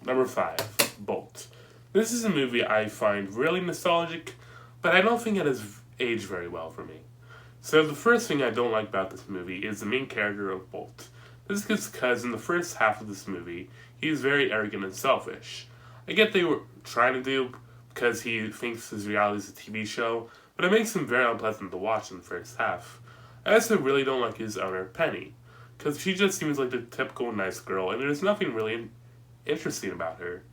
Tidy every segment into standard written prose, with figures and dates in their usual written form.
Number 5, Bolt. This is a movie I find really nostalgic, but I don't think it has aged very well for me. So the first thing I don't like about this movie is the main character of Bolt. This is because in the first half of this movie, he is very arrogant and selfish. I get they were trying to do because he thinks his reality is a TV show, but it makes him very unpleasant to watch in the first half. I also really don't like his owner, Penny, because she just seems like the typical nice girl, and there's nothing really interesting about her.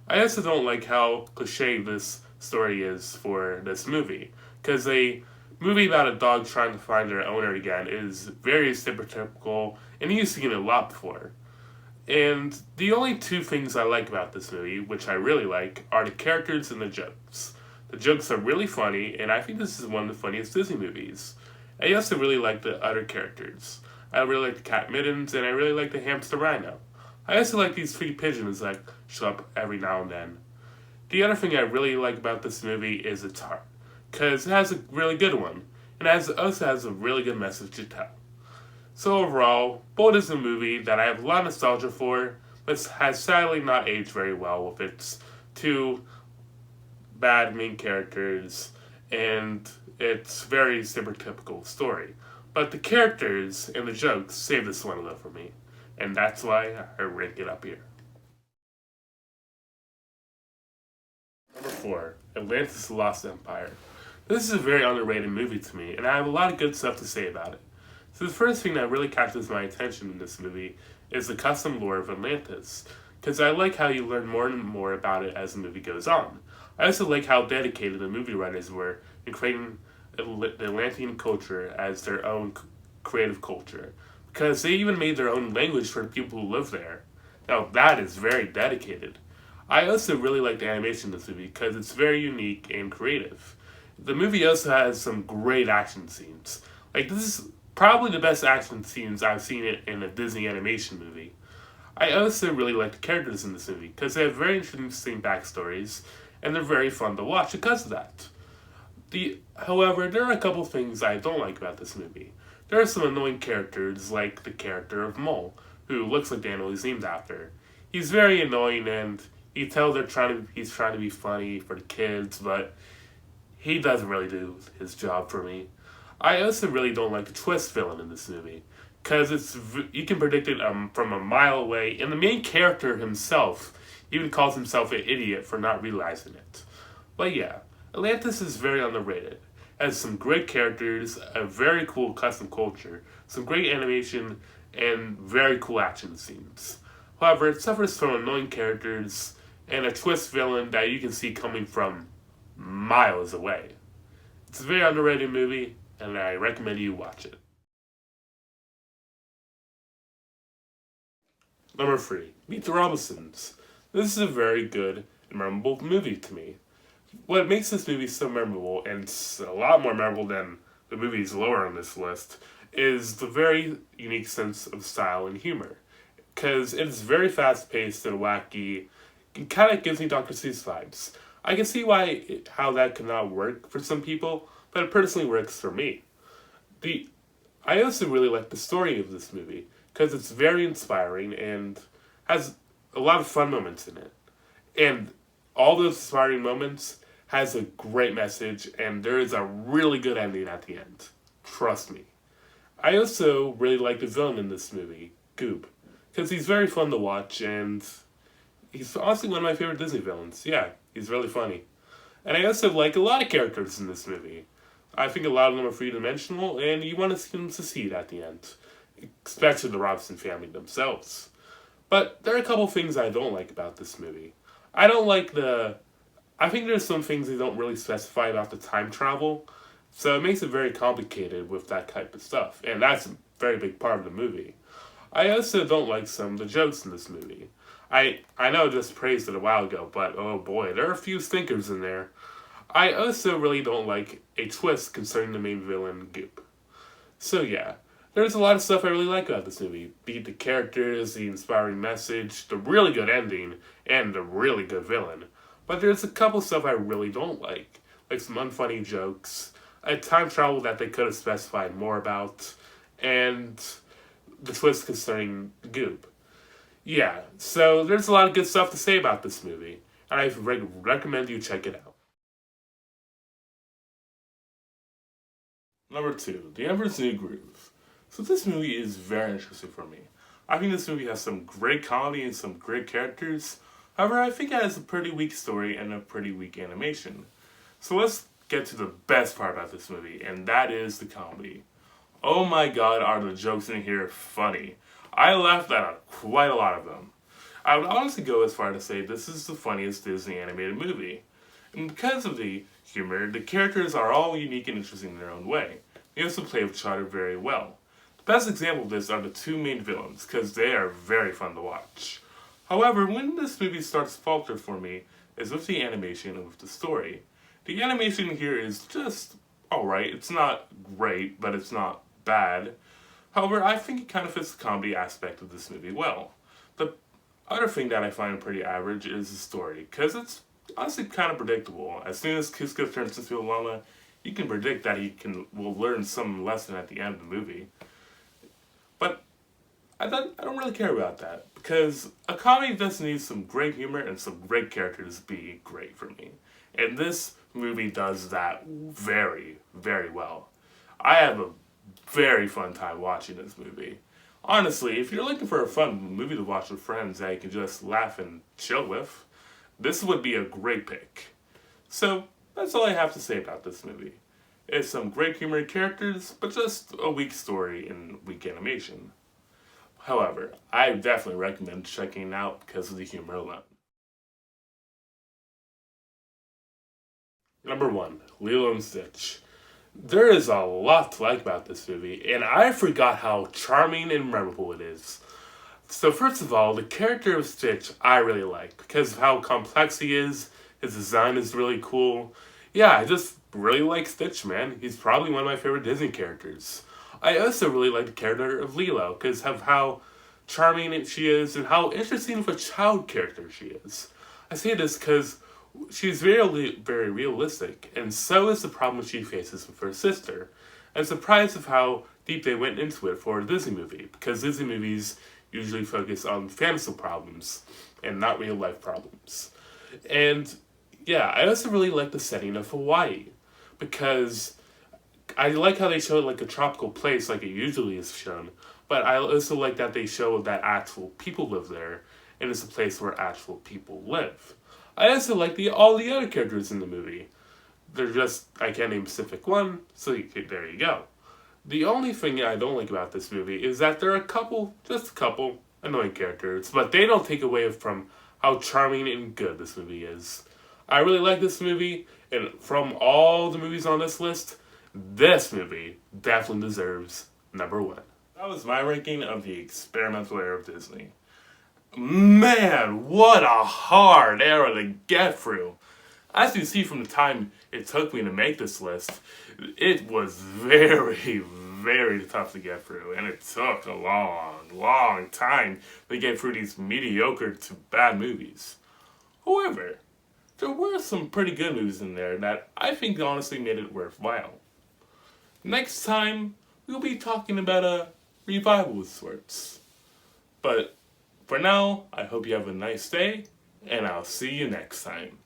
I also don't like how cliche this story is for this movie, because a movie about a dog trying to find their owner again is very stereotypical, and you've seen it a lot before. And the only two things I like about this movie, which I really like, are the characters and the jokes. The jokes are really funny, and I think this is one of the funniest Disney movies. I also really like the other characters. I really like the cat Mittens, and I really like the hamster Rhino. I also like these three pigeons that show up every now and then. The other thing I really like about this movie is its heart, because it has a really good one, and it also has a really good message to tell. So overall, Bolt is a movie that I have a lot of nostalgia for, but has sadly not aged very well with its two bad main characters and its very stereotypical story. But the characters and the jokes save this one a little for me, and that's why I rank it up here. Number 4, Atlantis: The Lost Empire. This is a very underrated movie to me, and I have a lot of good stuff to say about it. So the first thing that really catches my attention in this movie is the custom lore of Atlantis, because I like how you learn more and more about it as the movie goes on. I also like how dedicated the movie writers were in creating the Atlantean culture as their own creative culture, because they even made their own language for the people who live there. Now that is very dedicated. I also really like the animation in this movie because it's very unique and creative. The movie also has some great action scenes. Like, this is probably the best action scenes I've seen it in a Disney animation movie. I also really like the characters in this movie because they have very interesting backstories and they're very fun to watch because of that. However, there are a couple things I don't like about this movie. There are some annoying characters like the character of Mole, who looks like the animal he's named after. He's very annoying and you tell he's trying to be funny for the kids, but he doesn't really do his job for me. I also really don't like the twist villain in this movie, because you can predict it from a mile away, and the main character himself even calls himself an idiot for not realizing it. But yeah, Atlantis is very underrated. It has some great characters, a very cool custom culture, some great animation, and very cool action scenes. However, it suffers from annoying characters and a twist villain that you can see coming from miles away. It's a very underrated movie, and I recommend you watch it. Number 3, Meet the Robinsons. This is a very good and memorable movie to me. What makes this movie so memorable, and it's a lot more memorable than the movies lower on this list, is the very unique sense of style and humor. Because it is very fast paced and wacky, it kind of gives me Dr. Seuss vibes. I can see how that could not work for some people, but it personally works for me. I also really like the story of this movie because it's very inspiring and has a lot of fun moments in it. And all those inspiring moments has a great message, and there is a really good ending at the end. Trust me. I also really like the villain in this movie, Goob, because he's very fun to watch, and he's honestly one of my favorite Disney villains. Yeah, he's really funny. And I also like a lot of characters in this movie. I think a lot of them are three-dimensional, and you want to see them succeed at the end. Especially the Robinson family themselves. But there are a couple things I don't like about this movie. I don't like I think there's some things they don't really specify about the time travel, so it makes it very complicated with that type of stuff, and that's a very big part of the movie. I also don't like some of the jokes in this movie. I know I just praised it a while ago, but oh boy, there are a few stinkers in there. I also really don't like a twist concerning the main villain, Goop. So yeah, there's a lot of stuff I really like about this movie. Be it the characters, the inspiring message, the really good ending, and the really good villain. But there's a couple stuff I really don't like some unfunny jokes, a time travel that they could have specified more about, and the twist concerning Goop. Yeah, so there's a lot of good stuff to say about this movie, and I recommend you check it out. Number two, The Emperor's New Groove. So this movie is very interesting for me. I think this movie has some great comedy and some great characters. However, I think it has a pretty weak story and a pretty weak animation. So let's get to the best part about this movie, and that is the comedy. Oh my god, are the jokes in here funny. I laughed at quite a lot of them. I would honestly go as far to say this is the funniest Disney animated movie. And because of the humor, the characters are all unique and interesting in their own way. They also play with each other very well. The best example of this are the two main villains, because they are very fun to watch. However, when this movie starts to falter for me is with the animation and with the story. The animation here is just alright. It's not great, but it's not bad. However, I think it kind of fits the comedy aspect of this movie well. The other thing that I find pretty average is the story, because it's honestly kind of predictable. As soon as Kuzco turns into a llama, you can predict that will learn some lesson at the end of the movie. But I don't really care about that, because a comedy does need some great humor and some great characters to be great for me. And this movie does that very, very well. I have a very fun time watching this movie. Honestly, if you're looking for a fun movie to watch with friends that you can just laugh and chill with, this would be a great pick. So, that's all I have to say about this movie. It's some great humor and characters, but just a weak story and weak animation. However, I definitely recommend checking it out because of the humor alone. Number one, Lilo and Stitch. There is a lot to like about this movie, and I forgot how charming and memorable it is. So first of all, the character of Stitch I really like because of how complex he is. His design is really cool. Yeah, I just really like Stitch, man. He's probably one of my favorite Disney characters. I also really like the character of Lilo because of how charming she is and how interesting of a child character she is. I say this because she's very realistic, and so is the problem she faces with her sister. I'm surprised of how deep they went into it for a Disney movie, because Disney movies usually focus on fantasy problems and not real life problems. And yeah, I also really like the setting of Hawaii, because I like how they show it like a tropical place like it usually is shown, but I also like that they show that actual people live there, and it's a place where actual people live. I also like all the other characters in the movie. They're just, I can't name a specific one, so there you go. The only thing I don't like about this movie is that there are just a couple, annoying characters, but they don't take away from how charming and good this movie is. I really like this movie, and from all the movies on this list, this movie definitely deserves number one. That was my ranking of the experimental era of Disney. Man, what a hard era to get through. As you see from the time it took me to make this list, it was very, very tough to get through, and it took a long, long time to get through these mediocre to bad movies. However, there were some pretty good movies in there that I think honestly made it worthwhile. Next time, we'll be talking about a revival of sorts. But for now, I hope you have a nice day, and I'll see you next time.